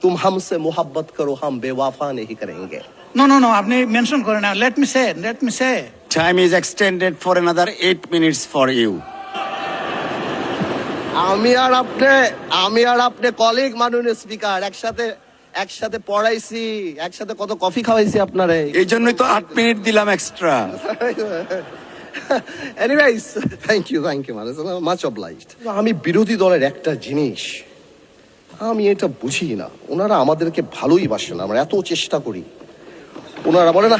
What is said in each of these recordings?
तुम हमसे मोहब्बत करो हम बेवफा नहीं करेंगे। नो আপনি মেনশন করেন না। Let me say Time is extended for another 8 minutes for you. আমি আর আপনি কলিগ মাননীয় স্পিকার, একসাথে পড়াইছি, একসাথে কত কফি খাওয়াইছি আপনারে। এই জন্যই তো 8 মিনিট দিলাম extra. Anyways thank you much obliged. আমি বিরোধী দলের একটা জিনিস আমি এটা বুঝি না, ওনারা আমাদেরকে ভালোই বাসে না, আমরা এত চেষ্টা করি, ওনারা বলে না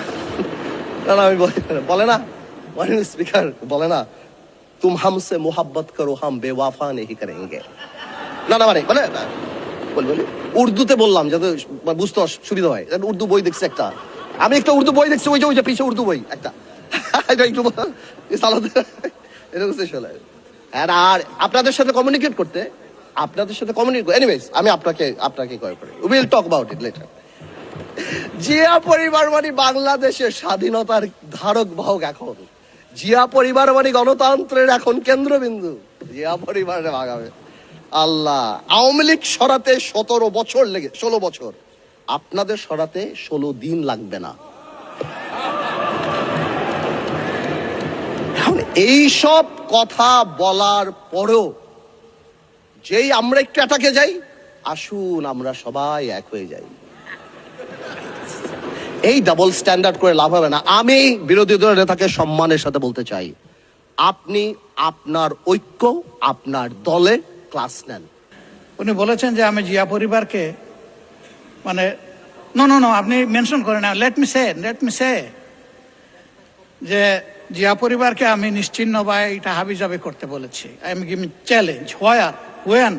আমি বলে না মাননীয় স্পিকার বলে না तुम हमसे मोहब्बत करो हम बेवफा नहीं करेंगे। না মানে বলে উর্দুতে বললাম যাতে বুঝতে সুবিধা হয়। উর্দু বই দেখছি একটা, আমি একটা উর্দু বই দেখছি, ওই যে পিছে উর্দু বই একটা আর আপনাদের সাথে কমিউনিকেট করতে এনিওয়েজ আমি আপনাকে কয় করি, will talk about it later. Zia পরিবার মানে বাংলাদেশের স্বাধীনতার ধারক বাহক, এখন জিয়া পরিবার মানে গণতন্ত্রের এখন কেন্দ্রবিন্দু। জিয়া পরিবারে ভাগাবে আল্লাহ। আওয়ামী লীগ সরাতে 16 বছর, আপনাদের সরাতে 16 দিন লাগবে না। এখন এইসব কথা বলার পরেও যেই আমরা একটু অ্যাটাকে যাই, আসুন আমরা সবাই এক হয়ে যাই। এই ডাবল স্ট্যান্ডার্ড করে লাভ হবে না। আমি বিরোধী দলের নেতাকে সম্মানের সাথে বলতে চাই, আপনি আপনার ঐক্য আপনার দলে ক্লাস নেন। উনি বলেছেন যে আমি জিয়া পরিবারকে মানে নো আপনি মেনশন করেন না। লেট মি সে যে জিয়া পরিবারকে আমি নিশ্চিহ্ন বা এটা হাবিজাবি করতে বলেছি। I am giving challenge. Where, when,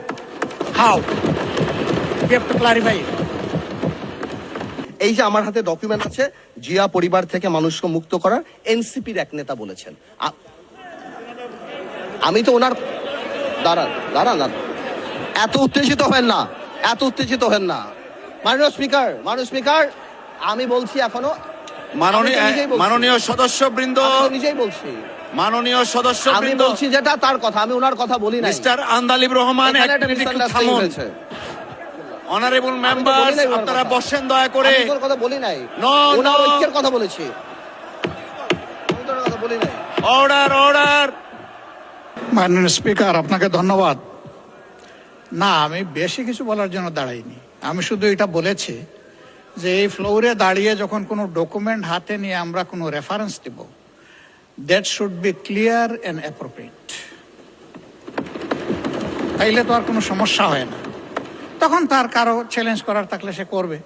how, you have to clarify. এই যে আমার হাতে ডকুমেন্ট আছে, জিয়া পরিবার থেকে মানুষকে মুক্ত করার এনসিপির এক নেতা বলেছেন। আমি তো ওনার দাঁড়ান এত উত্তেজিত হেন না মাননীয় স্পিকার আমি বলছি এখনো মাননীয় সদস্যবৃন্দ, নিজেই বলছি মাননীয় সদস্যবৃন্দ, আমি বলছি যেটা তার কথা, আমি ওনার কথা বলি না। Mister Andalib Rahman, honourable members, আপনারা বসেন দয়া করে। আমি তোর কথা বলি নাই, ওনার ঐক্যের কথা বলেছি। অর্ডার। মাননীয় স্পিকার আপনাকে ধন্যবাদ। না, আমি বেশি কিছু বলার জন্য দাঁড়াইনি। আমি শুধু এটা বলেছি যে এই ফ্লোরে দাঁড়িয়ে যখন কোনো ডকুমেন্ট হাতে নিয়ে আমরা কোনো রেফারেন্স দেব, that should be clear and appropriate. তাইলে তো আর কোনো সমস্যা হয় না। তখন তার কারো চ্যালেঞ্জ করার থাকলে সে করবে।